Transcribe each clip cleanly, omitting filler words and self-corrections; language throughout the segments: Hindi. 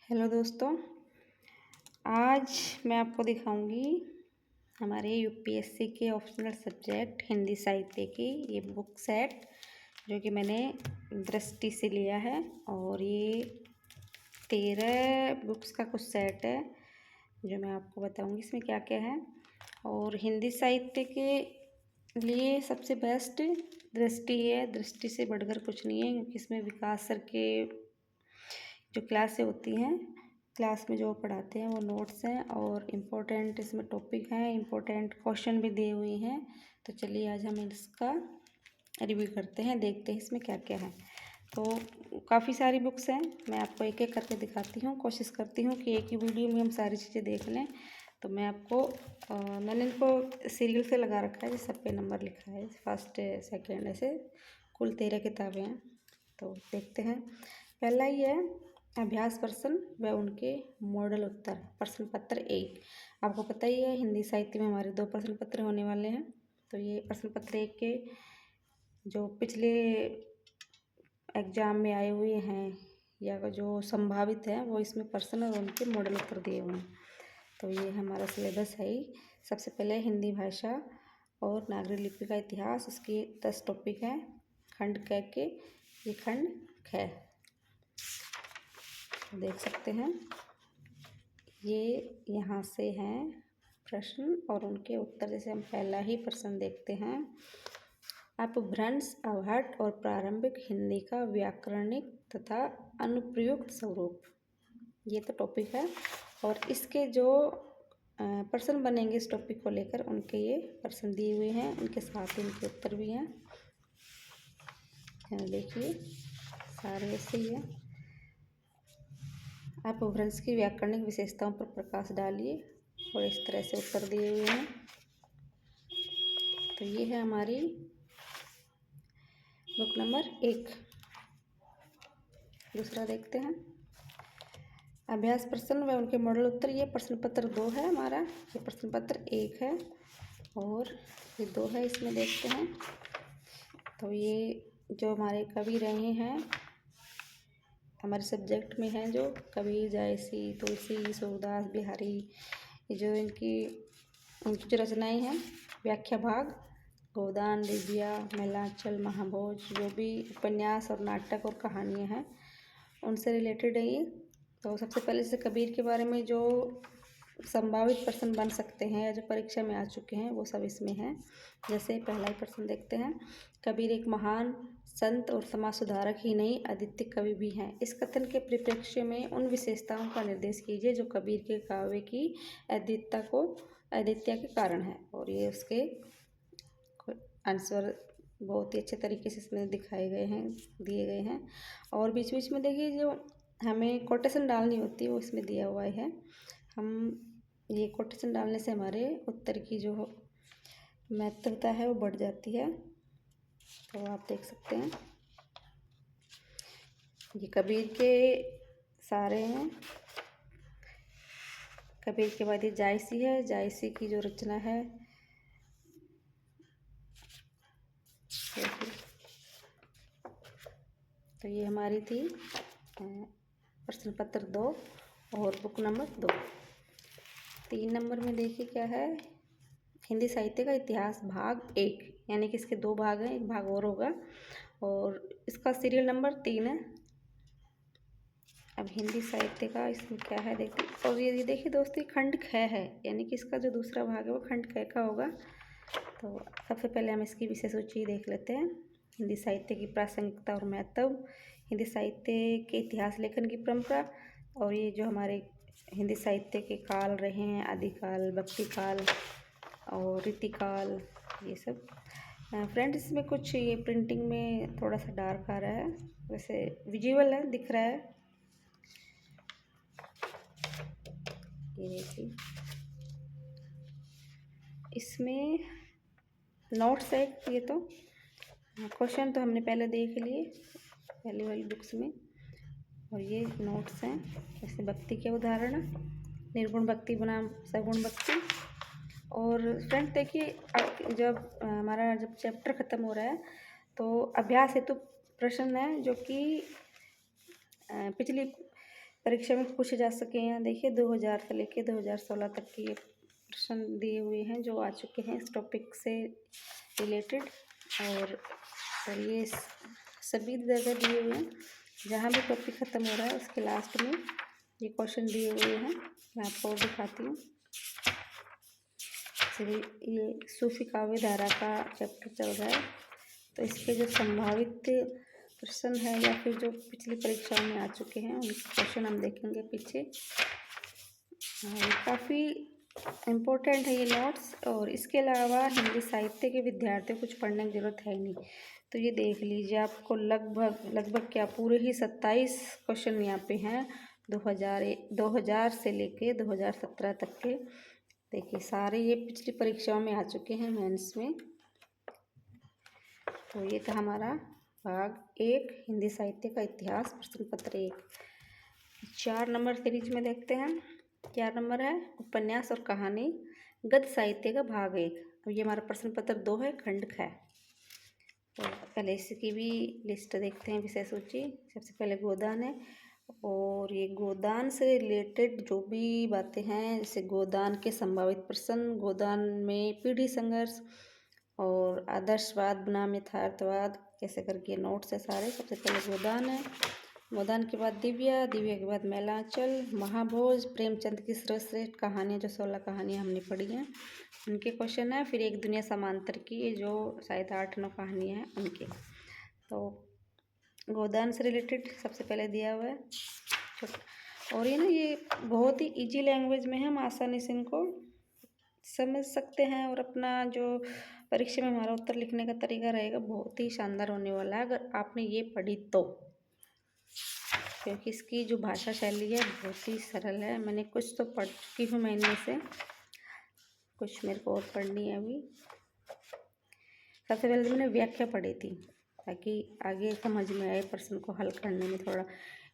हेलो दोस्तों, आज मैं आपको दिखाऊंगी हमारे यूपीएससी के ऑप्शनल सब्जेक्ट हिंदी साहित्य की ये बुक सेट जो कि मैंने दृष्टि से लिया है। और ये 13 बुक्स का कुछ सेट है जो मैं आपको बताऊंगी इसमें क्या क्या है। और हिंदी साहित्य के लिए सबसे बेस्ट दृष्टि है, दृष्टि से बढ़कर कुछ नहीं है, क्योंकि इसमें विकास सर के जो क्लासें होती हैं, क्लास में जो पढ़ाते हैं वो नोट्स हैं और इम्पोर्टेंट इसमें टॉपिक हैं, इम्पोर्टेंट क्वेश्चन भी दिए हुए हैं। तो चलिए आज हम इसका रिव्यू करते हैं, देखते हैं इसमें क्या क्या है। तो काफ़ी सारी बुक्स हैं, मैं आपको एक एक करके दिखाती हूँ, कोशिश करती हूँ कि एक ही वीडियो में हम सारी चीज़ें देख लें। तो मैं आपको मैंने इनको सीरियल से लगा रखा है, सब पे नंबर लिखा है, फर्स्ट सेकेंड, ऐसे कुल 13 किताबें हैं। तो देखते हैं। पहला ही है अभ्यास प्रश्न व उनके मॉडल उत्तर, प्रश्न पत्र 1। आपको पता ही है हिंदी साहित्य में हमारे 2 प्रश्न पत्र होने वाले हैं। तो ये प्रश्न पत्र 1 के जो पिछले एग्जाम में आए हुए हैं या जो संभावित है वो इसमें प्रश्न और उनके मॉडल उत्तर दिए हुए हैं। तो ये हमारा सिलेबस है ही। सबसे पहले हिंदी भाषा और नागरिक लिपि का इतिहास, इसके 10 टॉपिक हैं। खंड क के, ये खंड ख देख सकते हैं। ये यहाँ से हैं प्रश्न और उनके उत्तर। जैसे हम पहला ही प्रश्न देखते हैं, अपभ्रंश, अवहट और प्रारंभिक हिंदी का व्याकरणिक तथा अनुप्रयुक्त स्वरूप, ये तो टॉपिक है। और इसके जो प्रश्न बनेंगे इस टॉपिक को लेकर, उनके ये प्रश्न दिए हुए हैं, उनके साथ ही इनके उत्तर भी हैं। देखिए सारे ऐसे ही है। अपभ्रंश की व्याकरणिक विशेषताओं पर प्रकाश डालिए, और इस तरह से उत्तर दिए हुए हैं। तो ये है हमारी बुक नंबर 1। दूसरा देखते हैं, अभ्यास प्रश्न व उनके मॉडल उत्तर, ये प्रश्न पत्र 2 है हमारा, ये प्रश्न पत्र 1 है और ये 2 है। इसमें देखते हैं तो ये जो हमारे कवि रहे हैं हमारे सब्जेक्ट में हैं, जो कबीर, जायसी, तुलसी, सूरदास, बिहारी, ये जो इनकी जो रचनाएं हैं, व्याख्या भाग, गोदान, दिव्या, मेलांचल, महाभोज, जो भी उपन्यास और नाटक और कहानियाँ हैं उनसे रिलेटेड है ये। तो सबसे पहले से कबीर के बारे में जो संभावित प्रश्न बन सकते हैं या जो परीक्षा में आ चुके हैं वो सब इसमें हैं। जैसे पहला ही प्रश्न देखते हैं, कबीर एक महान संत और समाज सुधारक ही नहीं, अद्वितीय कवि भी हैं। इस कथन के परिप्रेक्ष्य में उन विशेषताओं का निर्देश कीजिए जो कबीर के काव्य की अद्वितीयता के कारण है। और ये उसके आंसर बहुत ही अच्छे तरीके से इसमें दिखाए गए हैं, दिए गए हैं। और बीच बीच में देखिए जो हमें कोटेशन डालनी होती है वो इसमें दिया हुआ है। हम ये कोटेशन डालने से हमारे उत्तर की जो महत्वता है वो बढ़ जाती है। तो आप देख सकते हैं ये कबीर के सारे हैं। कबीर के बाद ये जायसी है, जायसी की जो रचना है तो ये हमारी थी प्रश्न पत्र 2 और बुक नंबर 2। 3 नंबर में देखिए क्या है, हिंदी साहित्य का इतिहास भाग 1, यानी कि इसके 2 भाग हैं, एक भाग और होगा और इसका सीरियल नंबर 3 है। अब हिंदी साहित्य का इसमें क्या है देखते हैं। और ये देखिए दोस्तों, खंड ख है, यानी कि इसका जो दूसरा भाग है वो खंड ख का होगा। तो सबसे पहले हम इसकी विशेष सूची देख लेते हैं। हिंदी साहित्य की प्रासंगिकता और महत्व, हिंदी साहित्य के इतिहास लेखन की परंपरा, और ये जो हमारे हिंदी साहित्य के काल रहे हैं, आदिकाल, भक्ति काल और रीतिकाल, ये सब। फ्रेंड्स इसमें कुछ ये प्रिंटिंग में थोड़ा सा डार्क आ रहा है, वैसे विजुअल है, दिख रहा है। ये देखिए इसमें नोट्स है, ये तो क्वेश्चन तो हमने पहले देख लिए पहली वाली बुक्स में, और ये नोट्स हैं। जैसे भक्ति के उदाहरण, निर्गुण भक्ति बनाम सगुण भक्ति। और फ्रेंड्स देखिए जब हमारा जब चैप्टर ख़त्म हो रहा है तो अभ्यास हेतु प्रश्न है जो कि पिछली परीक्षा में पूछे जा सके हैं। देखिए 2000 से लेके 2016 तक की ये प्रश्न दिए हुए हैं जो आ चुके हैं इस टॉपिक से रिलेटेड। और ये सभी जगह दिए हुए हैं, जहाँ भी टॉपिक ख़त्म हो रहा है उसके लास्ट में ये क्वेश्चन दिए हुए हैं। मैं आपको और दिखाती हूँ। चलिए, ये सूफी काव्य धारा का चैप्टर चल रहा है, तो इसके जो संभावित प्रश्न है या फिर जो पिछली परीक्षाओं में आ चुके हैं उनके क्वेश्चन हम देखेंगे पीछे। काफ़ी इम्पोर्टेंट है ये नोट्स। और इसके अलावा हिंदी साहित्य के विद्यार्थियों को कुछ पढ़ने की ज़रूरत है ही नहीं। तो ये देख लीजिए, आपको लगभग क्या पूरे ही 27 क्वेश्चन यहाँ पे हैं 2000 से लेके 2017 तक के। देखिए सारे ये पिछली परीक्षाओं में आ चुके हैं मेंस में। तो ये था हमारा भाग 1 हिंदी साहित्य का इतिहास प्रश्न पत्र 1। 4 नंबर सीरीज में देखते हैं। क्या नंबर है? उपन्यास और कहानी गद्य साहित्य का भाग 1। अब ये हमारा प्रश्न पत्र 2 है, खंड ख। तो पहले इसकी भी लिस्ट देखते हैं, विषय सूची। सबसे पहले गोदान है, और ये गोदान से रिलेटेड जो भी बातें हैं, जैसे गोदान के संभावित प्रश्न, गोदान में पीढ़ी संघर्ष और आदर्शवाद बनाम यथार्थवाद, कैसे करके नोट्स है सारे। सबसे पहले गोदान है, गोदान के बाद दिव्या के बाद मैलांचल, महाभोज, प्रेमचंद की सर्वश्रेष्ठ कहानियाँ, जो 16 कहानियाँ हमने पढ़ी हैं उनके क्वेश्चन है। फिर एक दुनिया समांतर की जो शायद 8-9 कहानियाँ हैं उनके। तो गोदान से रिलेटेड सबसे पहले दिया हुआ है। और ये ना, ये बहुत ही इजी लैंग्वेज में है, हम आसानी से इनको समझ सकते हैं। और अपना जो परीक्षा में हमारा उत्तर लिखने का तरीका रहेगा बहुत ही शानदार होने वाला है अगर आपने ये पढ़ी तो। क्योंकि इसकी जो भाषा शैली है बहुत ही सरल है। मैंने कुछ तो पढ़ चुकी हूँ मैं इनमें से, कुछ मेरे को और पढ़नी है अभी। सबसे पहले तो मैंने व्याख्या पढ़ी थी ताकि आगे समझ में आए, प्रश्न को हल करने में थोड़ा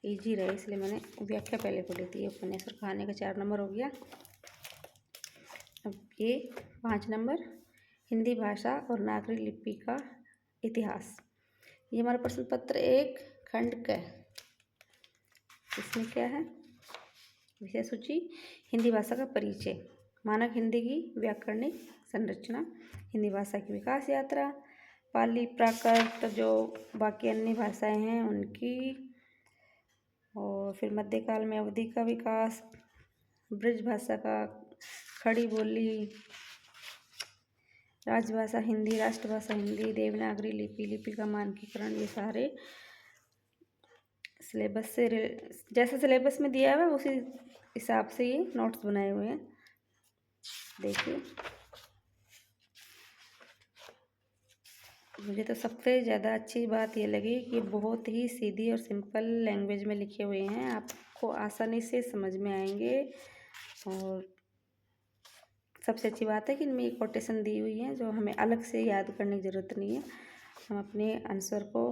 इजी रहे, इसलिए मैंने व्याख्या पहले पढ़ी थी। उपन्यास और कहानी का 4 नंबर हो गया। अब ये 5 नंबर हिंदी भाषा और नागरी लिपि का इतिहास। ये हमारा प्रश्न पत्र 1 खंड क। इसमें क्या है? विषय सूची हिंदी भाषा का परिचय, मानक हिंदी की व्याकरणिक संरचना, हिंदी भाषा की विकास यात्रा, पाली प्राकृत जो बाकी अन्य भाषाएं हैं उनकी, और फिर मध्यकाल में अवधि का विकास, ब्रज भाषा का खड़ी बोली, राजभाषा हिंदी, राष्ट्रभाषा हिंदी, देवनागरी लिपि का मानकीकरण। ये सारे सिलेबस से जैसे सिलेबस में दिया हुआ है उसी हिसाब से ये नोट्स बनाए हुए हैं। देखिए, मुझे तो सबसे ज़्यादा अच्छी बात ये लगी कि बहुत ही सीधी और सिंपल लैंग्वेज में लिखे हुए हैं, आपको आसानी से समझ में आएंगे। और सबसे अच्छी बात है कि इनमें कोटेशन दी हुई है जो हमें अलग से याद करने की ज़रूरत नहीं है, हम अपने आंसर को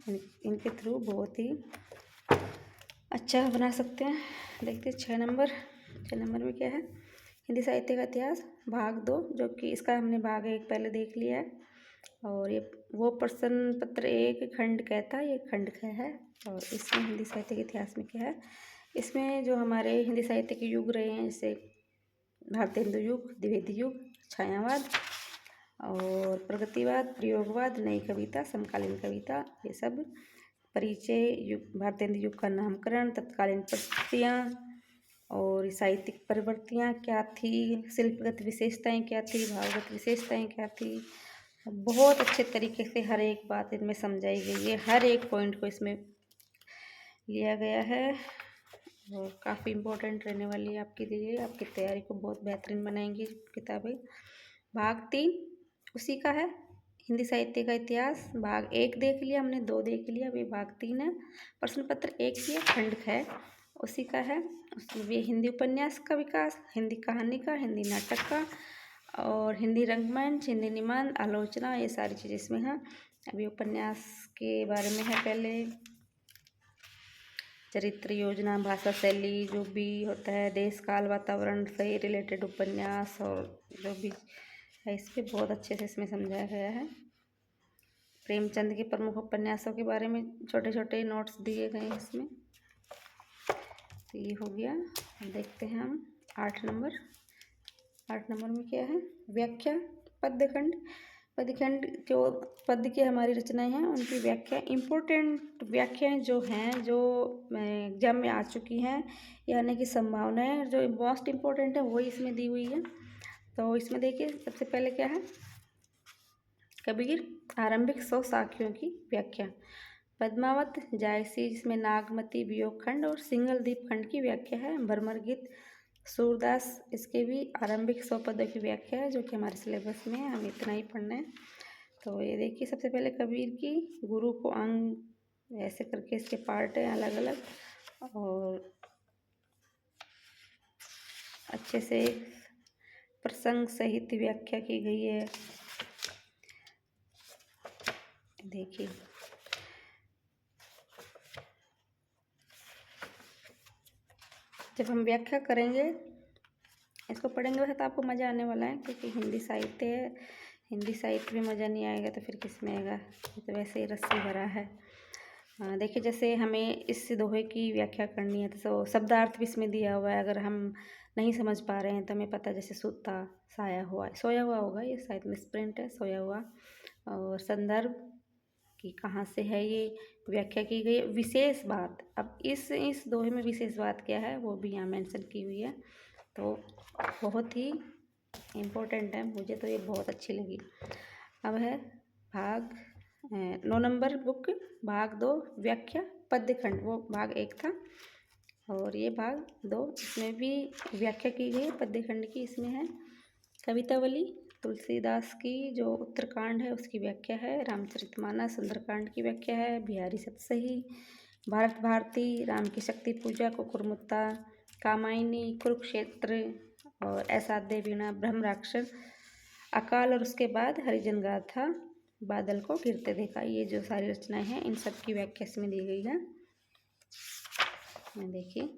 इनके थ्रू बहुत ही अच्छा बना सकते हैं। देखते हैं 6 नंबर। 6 नंबर में क्या है? हिंदी साहित्य का इतिहास भाग 2, जो कि इसका हमने भाग 1 पहले देख लिया है। और ये वो प्रश्न पत्र 1 खंड कहता है, ये खंड ख है। और इसमें हिंदी साहित्य के इतिहास में क्या है? इसमें जो हमारे हिंदी साहित्य के युग रहे हैं, जैसे भारतीय हिंदू युग, द्विवेदी युग, छायावाद और प्रगतिवाद, प्रयोगवाद, नई कविता, समकालीन कविता, ये सब। परिचय, युग, भारतीय हिंदू युग का नामकरण, तत्कालीन परिस्थितियाँ और साहित्यिक प्रवृत्तियाँ क्या थी, शिल्पगत विशेषताएं क्या थी, भावगत विशेषताएं क्या थी। बहुत अच्छे तरीके से हर एक बात इनमें समझाई गई है, हर एक पॉइंट को इसमें लिया गया है और काफ़ी इम्पोर्टेंट रहने वाली है आपके लिए। आपकी तैयारी को बहुत बेहतरीन बनाएंगी किताबें। भाग 3 उसी का है, हिंदी साहित्य का इतिहास। भाग 1 देख लिया हमने, 2 देख लिया, अभी भाग 3 है। प्रश्न पत्र 1 ही है, खंड है उसी का है। उसमें भी हिंदी उपन्यास का विकास, हिंदी कहानी का, हिंदी नाटक का और हिंदी रंगमंच, हिंदी निबंध, आलोचना, ये सारी चीज़ें इसमें हैं। अभी उपन्यास के बारे में है, पहले चरित्र योजना, भाषा शैली जो भी होता है, देश काल वातावरण से रिलेटेड उपन्यास और जो भी है, इस पर बहुत अच्छे से इसमें समझाया गया है। प्रेमचंद के प्रमुख उपन्यासों के बारे में छोटे छोटे नोट्स दिए गए हैं इसमें। तो ये हो गया। अब देखते हैं हम 8 नंबर। 8 नंबर में क्या है? व्याख्या। पद्यखंड। पद्यखंड जो पद्य की हमारी रचनाएं हैं उनकी व्याख्या, इम्पोर्टेंट व्याख्याएं जो हैं, जो एग्जाम में आ चुकी हैं या आने की संभावना है, जो मोस्ट इम्पोर्टेंट है वही इसमें दी हुई है। तो इसमें देखिए सबसे पहले क्या है? कबीर आरंभिक 100 साखियों की व्याख्या। पद्मावत जायसी जिसमें नागमती वियोग खंड और सिंगल दीप खंड की व्याख्या है। भरमर गीत सूरदास, इसके भी आरंभिक 100 पदों की व्याख्या है, जो कि हमारे सिलेबस में है, हम इतना ही पढ़ना है। तो ये देखिए सबसे पहले कबीर की गुरु को अंग, ऐसे करके इसके पार्ट हैं अलग अलग, और अच्छे से प्रसंग सहित व्याख्या की गई है। देखिए जब हम व्याख्या करेंगे, इसको पढ़ेंगे वैसे तो आपको मज़ा आने वाला है, क्योंकि हिंदी साहित्य है। हिंदी साहित्य में मज़ा नहीं आएगा तो फिर किस में आएगा? तो वैसे ही रस्सी भरा है। देखिए जैसे हमें इस दोहे की व्याख्या करनी है तो शब्दार्थ भी इसमें दिया हुआ है। अगर हम नहीं समझ पा रहे हैं तो हमें पता, जैसे सूता, साया हुआ, सोया हुआ होगा, ये शायद मिसप्रिंट है, सोया हुआ। और संदर्भ कि कहाँ से है, ये व्याख्या की गई। विशेष बात, अब इस दोहे में विशेष बात क्या है वो भी यहाँ मेंशन की हुई है। तो बहुत ही इम्पोर्टेंट है, मुझे तो ये बहुत अच्छी लगी। अब है भाग 9 नंबर बुक, भाग 2 व्याख्या पद्यखंड, वो भाग 1 था और ये भाग 2, इसमें भी व्याख्या की गई है पद्यखंड की। इसमें है कवितावली तुलसीदास की, जो उत्तरकांड है उसकी व्याख्या है। रामचरितमानस सुंदरकांड की व्याख्या है। बिहारी सतसही, भारत भारती, राम की शक्ति पूजा, कुकुरमुत्ता, कामायनी, कुरुक्षेत्र, और असाध्य वीणा, ब्रह्म राक्षस, अकाल, और उसके बाद हरिजन गाथा, बादल को गिरते देखा। ये जो सारी रचनाएं हैं इन सब की व्याख्या इसमें दी गई है। देखिए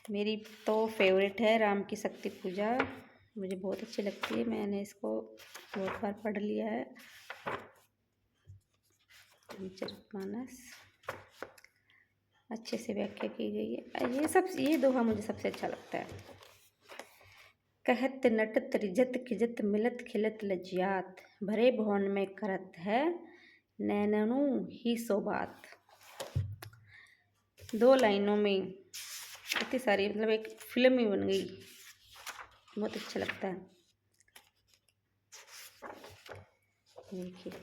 मेरी तो फेवरेट है राम की शक्ति पूजा, मुझे बहुत अच्छी लगती है, मैंने इसको बहुत बार पढ़ लिया है। रामचरितमानस अच्छे से व्याख्या की गई है। ये दोहा मुझे सबसे अच्छा लगता है। कहत नटत रिजत खिजत मिलत खिलत लज्जात, भरे भवन में करत है नैननु ही सो बात। 2 लाइनों में इतनी सारी, मतलब एक फिल्म ही बन गई, बहुत अच्छा लगता है। देखिए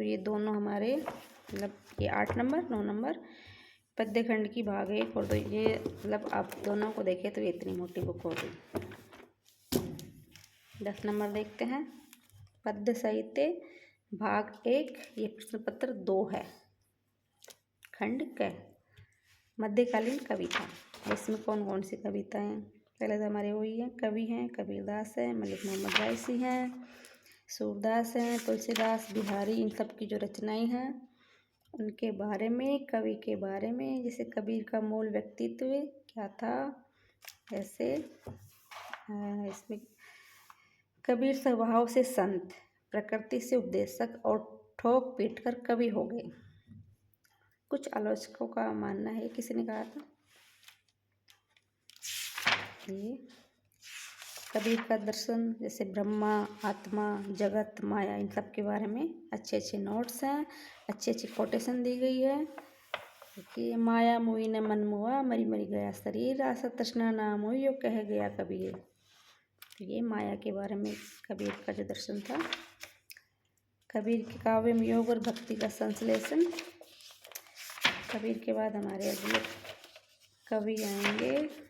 ये दोनों हमारे, मतलब ये 8 नंबर 9 नंबर पद्यखंड की भाग 1 और 2, ये मतलब आप दोनों को देखें तो ये इतनी मोटी बुक हो गई। 10 नंबर देखते हैं, पद्य साहित्य भाग 1, ये प्रश्न पत्र 2 है। खंड क, मध्यकालीन कविता। इसमें कौन कौन सी कविता हैं? पहले तो हमारे वही हैं, कवि हैं, कबीरदास हैं, मलिक मोहम्मद जायसी हैं, सूरदास हैं, तुलसीदास, बिहारी, इन सब की जो रचनाएं हैं उनके बारे में, कवि के बारे में। जैसे कबीर का मूल व्यक्तित्व क्या था, जैसे इसमें कबीर स्वभाव से संत, प्रकृति से उपदेशक और ठोक पीट कर कवि हो गए। कुछ आलोचकों का मानना है, किसी ने कहा था ये कबीर का दर्शन, जैसे ब्रह्मा, आत्मा, जगत, माया, इन सब के बारे में अच्छे अच्छे नोट्स हैं, अच्छी अच्छी कोटेशन दी गई है। देखिए, माया मोई न मन मुआ, मरी मरी गया शरीर, आशा तृष्णा ना मोई, यो कह गया कबीर। तो ये माया के बारे में कबीर का जो दर्शन था। कबीर के काव्य में योग और भक्ति का संश्लेषण। कबीर के बाद हमारे अगले कवि आएंगे,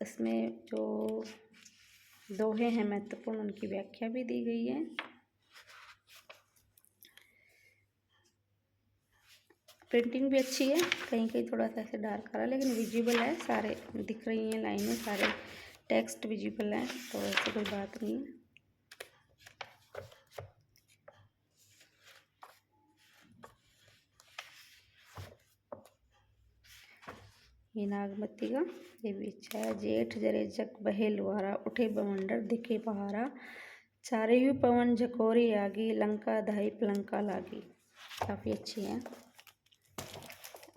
इसमें जो दोहे हैं महत्वपूर्ण, उनकी व्याख्या भी दी गई है। प्रिंटिंग भी अच्छी है, कहीं कहीं थोड़ा सा ऐसे डार्क आ रहा है, लेकिन विजिबल है, सारे दिख रही हैं लाइनें, सारे टेक्स्ट विजिबल हैं, तो ऐसी कोई बात नहीं है। ये नागमती का ये भी अच्छा है। जेठ जरे जग बहे लुहारा, उठे बवंडर दिखे पहारा, चारेयु पवन झकोरी आगी, लंका दहाई पलंका लागी। काफ़ी अच्छी है।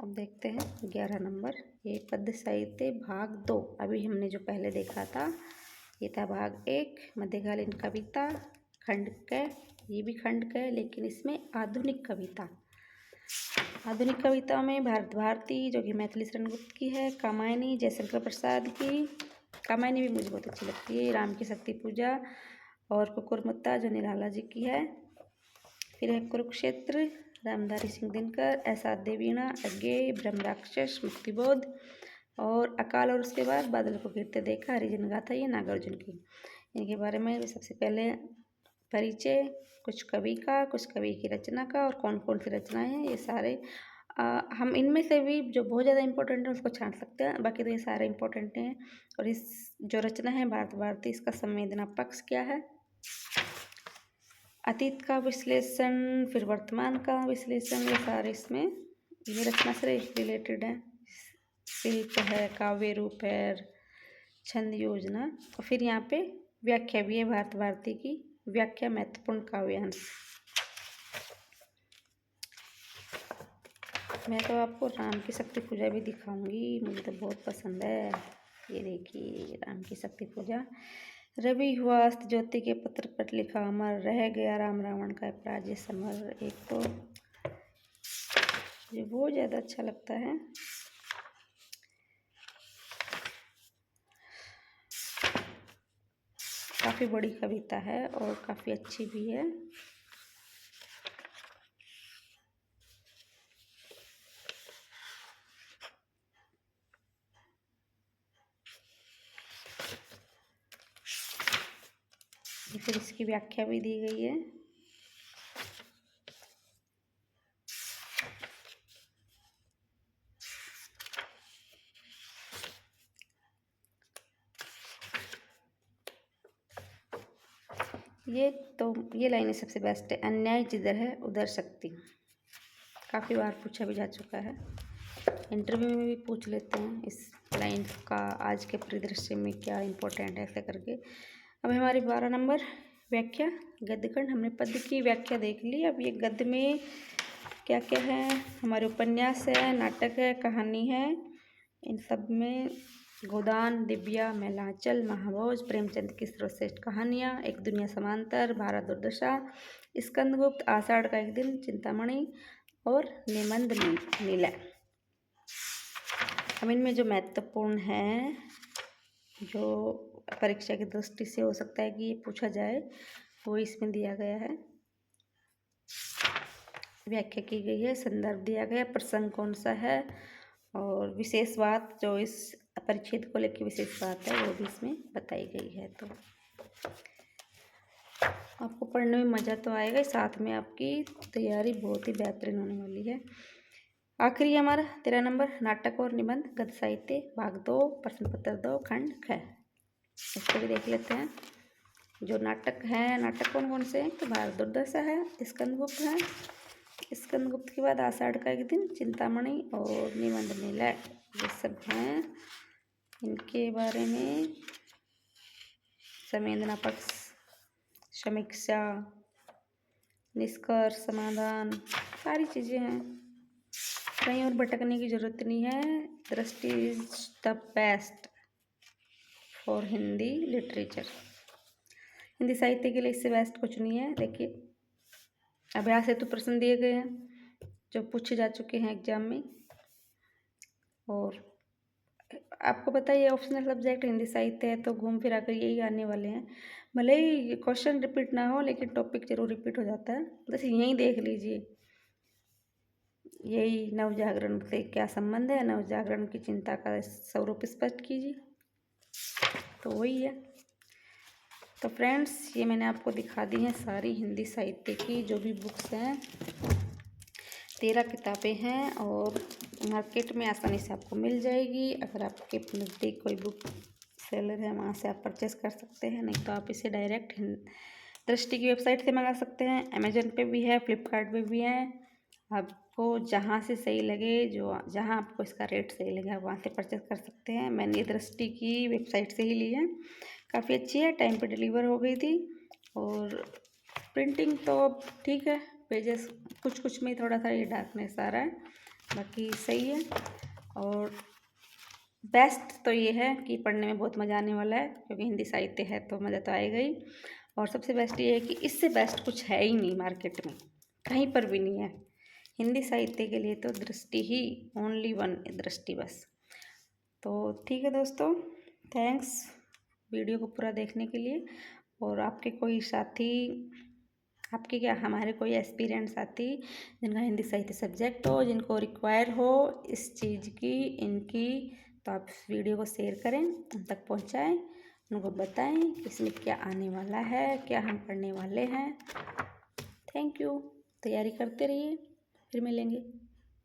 अब देखते हैं 11 नंबर, ये पद्य साहित्य भाग 2। अभी हमने जो पहले देखा था ये था भाग 1, मध्यकालीन कविता खंड क। ये भी खंड क, लेकिन इसमें आधुनिक कविता। आधुनिक कविता में भारत भारती जो कि मैथिली शरण गुप्त की है, कामायनी जयशंकर प्रसाद की। कामायनी भी मुझे बहुत अच्छी लगती है। राम की शक्ति पूजा और कुकुरमुत्ता जो निराला जी की है। फिर है कुरुक्षेत्र रामधारी सिंह दिनकर, असाध्य वीणा, अज्ञेय, ब्रह्म राक्षस, मुक्तिबोध और अकाल। और उसके बाद बादल को गिरते देखा, हरिजन गाथा, ये नागार्जुन की। इनके बारे में सबसे पहले परिचय, कुछ कवि का, कुछ कवि की रचना का और कौन कौन सी रचनाएं हैं ये सारे। हम इनमें से भी जो बहुत ज़्यादा इंपॉर्टेंट है उसको छांट सकते हैं, बाकी तो ये सारे इंपॉर्टेंट हैं। और इस जो रचना है भारत भारती, इसका संवेदना पक्ष क्या है, अतीत का विश्लेषण, फिर वर्तमान का विश्लेषण, ये सारे इसमें ये रचना से रिलेटेड है। शिल्प है, काव्य रूप है, छंद योजना और फिर यहाँ पे व्याख्या भी है भारत भारती की। व्याख्या महत्वपूर्ण काव्यांश। मैं तो आपको राम की शक्ति पूजा भी दिखाऊंगी, मुझे तो बहुत पसंद है। ये देखिए राम की शक्ति पूजा। रवि हुआ अस्त ज्योति के पत्र पर लिखा अमर, रह गया राम रावण का पराजय समर। एक तो मुझे बहुत ज़्यादा अच्छा लगता है। काफ़ी बड़ी कविता है और काफ़ी अच्छी भी है। फिर इसकी व्याख्या भी दी गई है। ये लाइनें सबसे बेस्ट है। अन्याय जिधर है उधर शक्ति। काफ़ी बार पूछा भी जा चुका है, इंटरव्यू में भी पूछ लेते हैं इस लाइन का आज के परिदृश्य में क्या इम्पोर्टेंट है, ऐसे करके। अब हमारी 12 नंबर व्याख्या गद्यखंड। हमने पद्य की व्याख्या देख ली। अब ये गद्य में क्या क्या है, हमारे उपन्यास है, नाटक है, कहानी है। इन सब में गोदान, दिव्या, मैलांचल, महाभोज, प्रेमचंद की सर्वश्रेष्ठ कहानियाँ, एक दुनिया समांतर, भारत दुर्दशा, स्कंदगुप्त, आषाढ़ का एक दिन, चिंतामणि और निबंध नीलय। अब इनमें जो महत्वपूर्ण है, जो परीक्षा की दृष्टि से हो सकता है कि ये पूछा जाए, वो इसमें दिया गया है। व्याख्या की गई है, संदर्भ दिया गया, प्रसंग कौन सा है और विशेष बात जो इस परिच्छेद को लेकर विशेष बात है वो भी इसमें बताई गई है। तो आपको पढ़ने में मज़ा तो आएगा, साथ में आपकी तैयारी बहुत ही बेहतरीन होने वाली है। आखिरी हमारा 13 नंबर नाटक और निबंध गद्य साहित्य भाग 2 प्रश्न पत्र 2 खंड ख। इसको भी देख लेते हैं। जो नाटक है, नाटक कौन कौन से हैं, तो भारत दुर्दशा है, स्कंदगुप्त है, स्कंदगुप्त के बाद आषाढ़ का एक दिन, चिंतामणि और निबंध नीलय, ये सब हैं। इनके बारे में संवेदना पक्ष, समीक्षा, निष्कर्ष, समाधान, सारी चीज़ें हैं। कहीं और भटकने की ज़रूरत नहीं है। दृष्टि is the best for Hindi literature. Hindi साहित्य के लिए इससे बेस्ट कुछ नहीं है। देखिए अभ्यास हेतु प्रश्न दिए गए हैं जो पूछे जा चुके हैं एग्जाम में, और आपको पता है ये ऑप्शनल सब्जेक्ट हिंदी साहित्य है तो घूम फिरा कर यही आने वाले हैं। भले ही क्वेश्चन रिपीट ना हो लेकिन टॉपिक जरूर रिपीट हो जाता है। बस यहीं देख लीजिए, यही नवजागरण से क्या संबंध है, नवजागरण की चिंता का स्वरूप स्पष्ट कीजिए, तो वही है। तो फ्रेंड्स ये मैंने आपको दिखा दी हैं सारी हिंदी साहित्य की जो भी बुक्स हैं। 13 किताबें हैं और मार्केट में आसानी से आपको मिल जाएगी। अगर आपके नज़दीक कोई बुक सेलर है वहाँ से आप परचेस कर सकते हैं, नहीं तो आप इसे डायरेक्ट दृष्टि की वेबसाइट से मंगा सकते हैं। अमेजन पे भी है, फ्लिपकार्ट पे भी है। आपको जहाँ से सही लगे, जहाँ आपको इसका रेट सही लगे आप वहाँ से परचेस कर सकते हैं। मैंने दृष्टि की वेबसाइट से ही ली है, काफ़ी अच्छी है, टाइम पे डिलीवर हो गई थी और प्रिंटिंग तो ठीक है, पेजेस कुछ कुछ में थोड़ा सा ये डार्कनेस आ रहा है, बाकी सही है। और बेस्ट तो ये है कि पढ़ने में बहुत मज़ा आने वाला है, क्योंकि हिंदी साहित्य है तो मज़ा तो आएगा ही। और सबसे बेस्ट ये है कि इससे बेस्ट कुछ है ही नहीं मार्केट में, कहीं पर भी नहीं है। हिंदी साहित्य के लिए तो दृष्टि ही, ओनली वन दृष्टि बस। तो ठीक है दोस्तों, थैंक्स वीडियो को पूरा देखने के लिए। और आपके कोई साथी, आपके क्या हमारे कोई एस्पिरेंट साथी जिनका हिंदी साहित्य सब्जेक्ट हो, जिनको रिक्वायर हो इस चीज़ की, इनकी, तो आप इस वीडियो को शेयर करें, उन तक पहुंचाएं, उनको बताएं कि इसमें क्या आने वाला है, क्या हम पढ़ने वाले हैं। थैंक यू, तैयारी करते रहिए, फिर मिलेंगे।